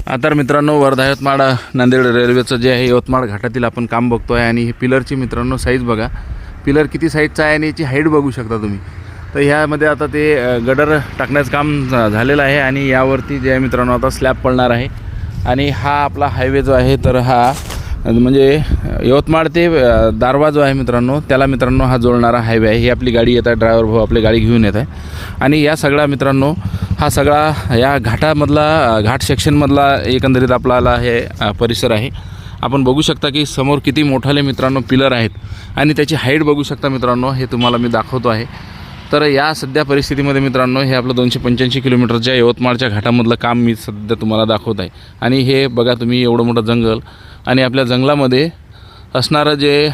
तर मित्रांनो, वर्धा यवतमाळ नांदेड रेल्वेचं जे आहे यवतमाळ घाटातील आपण काम बघतो आहे आणि ही पिलरची मित्रांनो साईज बघा, पिलर किती साईजचा आहे आणि याची हाईट बघू शकता तुम्ही। तर ह्यामध्ये आता ते गडर टाकण्याचं काम झालेलं आहे आणि यावरती जे आहे मित्रांनो आता स्लॅब पडणार आहे। आणि हा आपला हायवे जो आहे तर हा म्हणजे यवतमाळ ते दारवा जो आहे मित्रांनो त्याला मित्रांनो हा जोडणारा हायवे आहे। ही आपली गाडी येत आहे, ड्रायव्हर भाऊ आपली गाडी घेऊन येत आहे आणि या सगळा मित्रांनो हा सगळा या घाटामधला घाट सेक्शनमधला एकंदरीत आपल्याला हे परिसर आहे। आपण बघू शकता की समोर किती मोठाले मित्रांनो पिलर आहेत आणि त्याची हाईट बघू शकता मित्रांनो, हे तुम्हाला मी दाखवतो आहे। तर या सध्या परिस्थितीमध्ये मित्रांनो हे आपलं 285 किलोमीटरच्या यवतमाळच्या घाटामधलं काम मी सध्या तुम्हाला दाखवत आहे। आणि हे बघा तुम्ही, एवढं मोठं जंगल आणि आपल्या जंगलामध्ये असणारं जे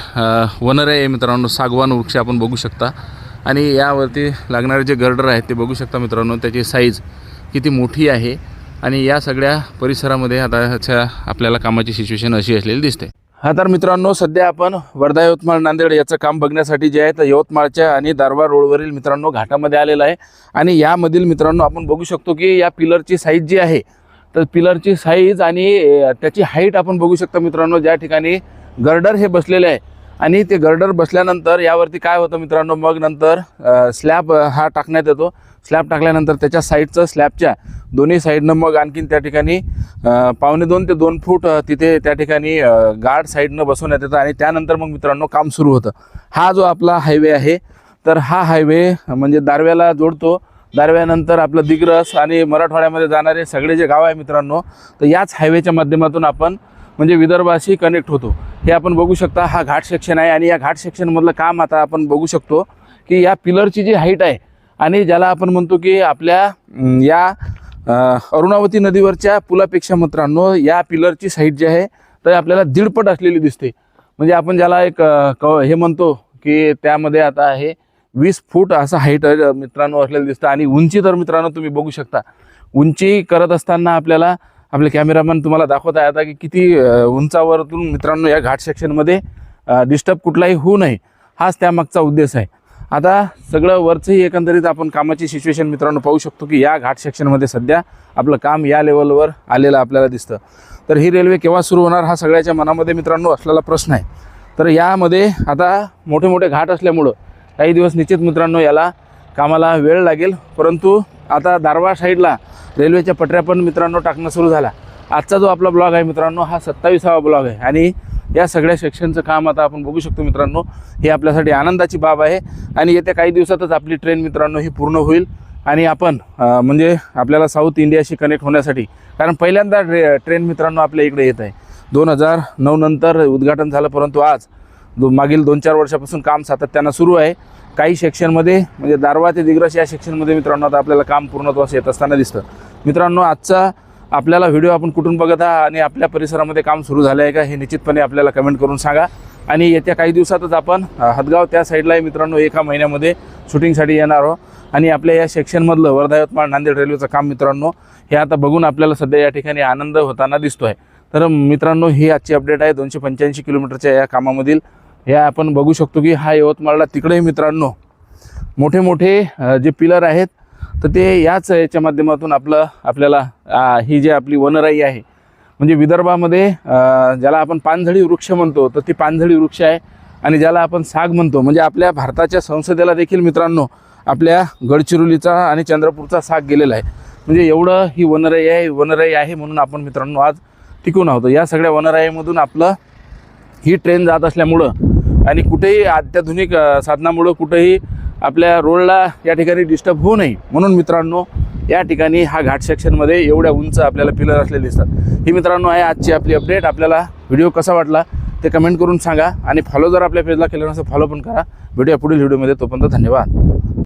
वनराई आहे मित्रांनो, सागवान वृक्ष आपण बघू शकता आणि यावरती लागणारे जे गर्डर आहेत ते बघू शकता मित्रांनो, त्याची साईज किती मोठी आहे। आणि या सगळ्या परिसरामध्ये आता आपल्याला कामाची सिच्युएशन अशी असलेली दिसते। तर मित्रांनो, सध्या आपण वर्धा यवतमाळ नांदेड याचं काम बघण्यासाठी जे आहे तर यवतमाळच्या आणि दारवा रोडवरील मित्रांनो घाटामध्ये आलेलं आहे। आणि यामधील मित्रांनो आपण बघू शकतो की या पिलरची साईज जी आहे तर पिलरची साईज आणि त्याची हाईट आपण बघू शकता मित्रांनो। ज्या ठिकाणी गर्डर हे बसलेले आहे आणि ते गर्डर बसल्यानंतर यावरती काय होतं मित्रांनो, मग नंतर स्लॅब हा टाकण्यात येतो। स्लॅब टाकल्यानंतर त्याच्या साईडचं स्लॅबच्या दोन्ही साईडनं मग आणखीन त्या ठिकाणी 1.5 ते 2 फूट तिथे त्या ठिकाणी गार्ड साईडनं बसवण्यात येतं आणि त्यानंतर मग मित्रांनो काम सुरू होतं। हा जो आपला हायवे आहे तर हा हायवे म्हणजे दारव्याला जोडतो। दारव्यानंतर आपलं दिग्रस आणि मराठवाड्यामध्ये जाणारे सगळे जे गाव आहे मित्रांनो तर याच हायवेच्या माध्यमातून आपण म्हणजे विदर्भाशी कनेक्ट होतो। हे आपण बघू शकता, हा घाट सेक्शन आहे आणि या घाट सेक्शनमधलं काम आता आपण बघू शकतो की या पिलरची जी हाईट आहे आणि ज्याला आपण म्हणतो की आपल्या या अरुणावती नदीवरच्या पुलापेक्षा मित्रांनो या पिलरची साईड जी आहे तर आपल्याला 1.5 पट असलेली दिसते। म्हणजे आपण ज्याला एक हे म्हणतो की त्यामध्ये आता आहे 20 फूट असं हाईट मित्रांनो असलेलं दिसतं। आणि उंची तर मित्रांनो तुम्ही बघू शकता, उंची करत असताना आपल्याला आपले कॅमेरामॅन तुम्हाला दाखवत आहे आता की किती उंचावरतून मित्रांनो या घाट सेक्शनमध्ये डिस्टर्ब कुठलाही होऊ नये, हाच त्यामागचा उद्देश आहे। आता सगळं वरचंही एकंदरीत आपण कामाची सिच्युएशन मित्रांनो पाहू शकतो की या घाट सेक्शनमध्ये सध्या आपलं काम या लेवलवर आलेलं आपल्याला दिसतं। तर ही रेल्वे केव्हा सुरू होणार हा सगळ्याच्या मनामध्ये मित्रांनो असलेला प्रश्न आहे। तर यामध्ये आता मोठे मोठे घाट असल्यामुळं काही दिवस निश्चित मित्रांनो याला कामाला वेळ लागेल, परंतु आता दारवा साईडला रेल्वेच्या पटऱ्या पण मित्रांनो टाकणं सुरू झाला। आजचा जो आपला ब्लॉग आहे मित्रांनो हा 27वा ब्लॉग आहे आणि या सगळ्या सेक्शनचं काम आता आपण बघू शकतो मित्रांनो। हे आपल्यासाठी आनंदाची बाब आहे आणि येत्या काही दिवसातच आपली ट्रेन मित्रांनो ही पूर्ण होईल आणि आपण म्हणजे आपल्याला साऊथ इंडियाशी कनेक्ट होण्यासाठी, कारण पहिल्यांदा ट्रेन मित्रांनो आपल्या इकडे येत आहे। 2009 नंतर उद्घाटन झालं, परंतु आज मागील 2-4 वर्षापासून काम सातत्यानं सुरू आहे। काही सेक्शनमध्ये म्हणजे दारवा ते दिग्रस या सेक्शनमध्ये मित्रांनो आता आपल्याला काम पूर्णत्वास येत असताना दिसतं। मित्रांनो, आजचा आपल्याला व्हिडिओ आपण कुठून बघत आहात आणि आपल्या परिसरामध्ये काम सुरू झालं आहे का हे निश्चितपणे आपल्याला कमेंट करून सांगा। आणि येत्या काही दिवसातच आपण हदगाव त्या साईडलाही मित्रांनो 1 महिन्यामध्ये शूटिंगसाठी येणार आहोत आणि आपल्या या सेक्शनमधलं वर्धा यवतमाळ नांदेड रेल्वेचं काम मित्रांनो हे आता बघून आपल्याला सध्या या ठिकाणी आनंद होताना दिसतो आहे। तर मित्रांनो, ही आजची अपडेट आहे 285 किलोमीटरच्या या कामामधील। हे आपण बघू शकतो की हा यवतमाळला तिकडेही मित्रांनो मोठे मोठे जे पिलर आहेत तर ते याच याच्या माध्यमातून आपल्याला ही जी आपली वनराई आहे म्हणजे विदर्भामध्ये ज्याला आपण पानझडी वृक्ष म्हणतो तर ती पानझडी वृक्ष आहे आणि ज्याला आपण साग म्हणतो म्हणजे आपल्या भारताच्या संसदेला देखील मित्रांनो आपल्या गडचिरोलीचा आणि चंद्रपूरचा साग गेलेला आहे। म्हणजे एवढं ही वनराई आहे म्हणून आपण मित्रांनो आज टिकून आहोत। या सगळ्या वनराईमधून आपलं ही ट्रेन जात असल्यामुळं आणि कुठेही अत्याधुनिक साधनामुळं कुठेही आपल्या रोडला या ठिकाणी डिस्टर्ब होऊ नये म्हणून मित्रांनो या ठिकाणी हा घाट सेक्शनमध्ये एवढ्या उंच आपल्याला पिलर असलेले दिसतात। ही मित्रांनो आहे आजची आपली अपडेट। आपल्याला व्हिडिओ कसा वाटला ते कमेंट करून सांगा आणि फॉलो जर आपल्या पेजला केलं नसेल फॉलो पण करा। भेटूया पुढील व्हिडिओमध्ये, तोपर्यंत धन्यवाद।